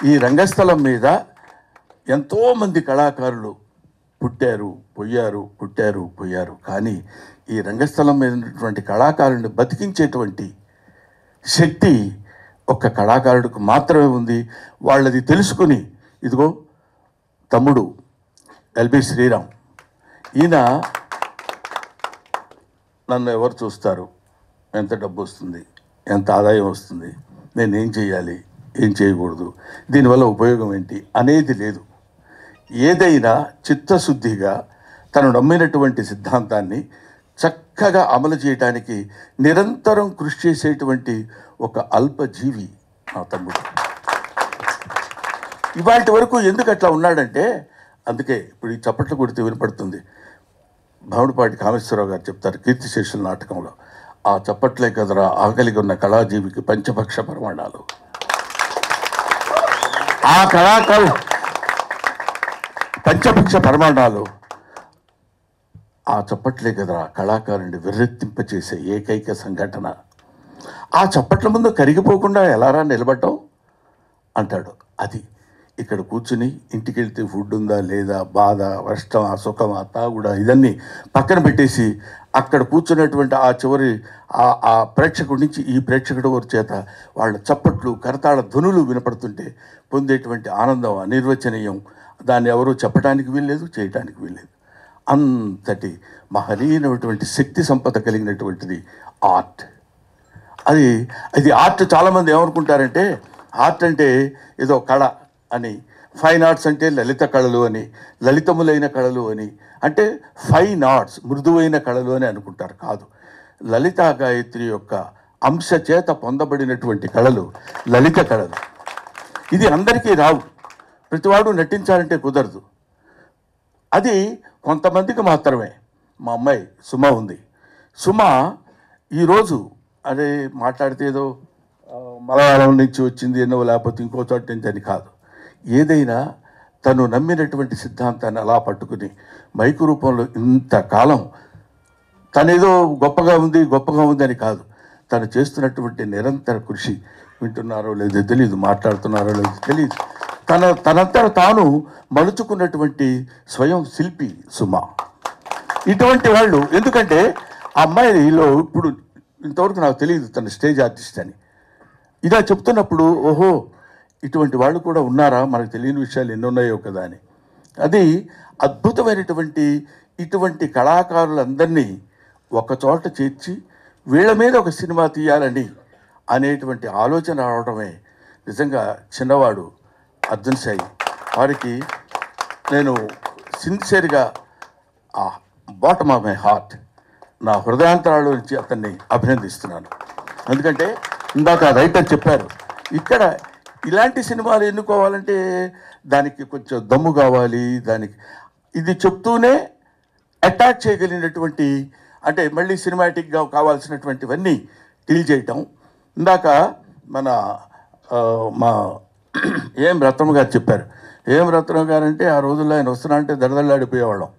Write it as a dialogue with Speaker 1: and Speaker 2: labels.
Speaker 1: ఈ రంగస్థలం మీద ఎంతోమంది కళాకారులు పుట్టారు పోయారు, పుట్టారు పోయారు. కానీ ఈ రంగస్థలం మీద ఉన్నటువంటి కళాకారుని బతికించేటువంటి శక్తి ఒక్క కళాకారుడికి మాత్రమే ఉంది. వాళ్ళది తెలుసుకుని ఇదిగో తమ్ముడు ఎల్బి శ్రీరామ్, ఈయన నన్ను ఎవరు చూస్తారు, ఎంత డబ్బు వస్తుంది, ఎంత ఆదాయం వస్తుంది, నేను ఏం చేయాలి, ఏం చేయకూడదు, దీనివల్ల ఉపయోగం ఏంటి అనేది లేదు. ఏదైనా చిత్తశుద్ధిగా తను నమ్మినటువంటి సిద్ధాంతాన్ని చక్కగా అమలు చేయడానికి నిరంతరం కృషి చేసేటువంటి ఒక అల్పజీవి నా తమ్ముడు. ఇవాటి వరకు ఎందుకు అట్లా ఉన్నాడంటే, అందుకే ఇప్పుడు ఈ చప్పట్లు కొడితే వినపడుతుంది. భావుడిపాటి కామేశ్వరరావు గారు చెప్తారు కీర్తిశేషుల నాటకంలో, ఆ చప్పట్లే కదరా ఆకలిగా ఉన్న కళాజీవికి పంచభక్ష ప్రమాణాలు. ఆ కళాకారు పంచభక్ష ప్రమాణాలు ఆ చప్పట్లే కదరా కళాకారుని విర్రెత్తింపచేసే ఏకైక సంఘటన. ఆ చప్పట్ల ముందు కరిగిపోకుండా ఎలారా నిలబడ్డం అంటాడు. అది ఇక్కడ కూర్చుని ఇంటికి వెళ్తే ఫుడ్ ఉందా లేదా, బాధ, కష్టం, సుఖమా, తాగుడా, ఇదన్నీ పక్కన పెట్టేసి అక్కడ కూర్చున్నటువంటి ఆ చివరి ఆ ప్రేక్షకుడి నుంచి ఈ ప్రేక్షకుడి వారి చేత వాళ్ళ చప్పట్లు, కరతాళ ధ్వనులు వినపడుతుంటే పొందేటువంటి ఆనందం అనిర్వచనీయం. దాన్ని ఎవరూ చెప్పడానికి వీల్లేదు, చేయడానికి వీల్లేదు. అంతటి మహనీయమైనటువంటి శక్తి సంపద కలిగినటువంటిది ఆర్ట్. అది ఆర్ట్. చాలామంది ఏమనుకుంటారంటే ఆర్ట్ అంటే ఏదో కళ అని, ఫైన్ ఆర్ట్స్ అంటే లలిత కళలు అని, లలితములైన కళలు అని, అంటే ఫైన్ ఆర్ట్స్ మృదువైన కళలు అని అనుకుంటారు. కాదు, లలితా గాయత్రి యొక్క అంశ చేత పొందబడినటువంటి కళలు లలిత కళలు. ఇది అందరికీ రావు, ప్రతివాడు నటించాలంటే కుదరదు. అది కొంతమందికి మాత్రమే. మా అమ్మాయి సుమ ఉంది. సుమ ఈరోజు అదే మాట్లాడితే ఏదో మలయాళం నుంచి వచ్చింది ఎన్నో, లేకపోతే ఇంకో చోట నుంచి అని కాదు. ఏదైనా తను నమ్మినటువంటి సిద్ధాంతాన్ని అలా పట్టుకుని మైకు రూపంలో ఇంతకాలం తనేదో గొప్పగా ఉంది అని కాదు, తను చేస్తున్నటువంటి నిరంతర కృషి. వింటున్నారో లేదో తెలియదు, మాట్లాడుతున్నారో లేదో తెలియదు, తనంతట తాను మలుచుకున్నటువంటి స్వయం శిల్పి సుమ. ఇటువంటి వాళ్ళు, ఎందుకంటే ఆ అమ్మాయిలో ఇప్పుడు ఇంతవరకు నాకు తెలియదు తన స్టేజ్ ఆర్టిస్ట్ అని. ఇలా చెప్తున్నప్పుడు ఓహో ఇటువంటి వాళ్ళు కూడా ఉన్నారా, మనకు తెలియని విషయాలు ఎన్ని ఉన్నాయో కదా అని. అది అద్భుతమైనటువంటి ఇటువంటి కళాకారులందరినీ ఒకచోట చేర్చి వీళ్ళ మీద ఒక సినిమా తీయాలని అనేటువంటి ఆలోచన రావడమే నిజంగా చిన్నవాడు అర్జున్ సాయి. వారికి నేను సిన్సియర్గా బాటమ్ ఆఫ్ మై హార్ట్, నా హృదయాంతరాల నుంచి అతన్ని అభినందిస్తున్నాను. ఎందుకంటే ఇందాక రైటర్ చెప్పారు, ఇక్కడ ఇలాంటి సినిమాలు ఎన్నుకోవాలంటే దానికి కొంచెం దమ్ము కావాలి. దానికి ఇది చెప్తూనే అటాక్ చేయగలిగినటువంటి, అంటే మళ్ళీ సినిమాటిక్గా కావాల్సినటువంటివన్నీ డీల్ చేయటం. ఇందాక మా ఏం రత్నమ్మ గారు చెప్పారు. ఏం రత్నమ్మ గారు అంటే ఆ రోజుల్లో ఆయన వస్తున్నా అంటే దడదళ్ళాడిపోయేవాళ్ళం.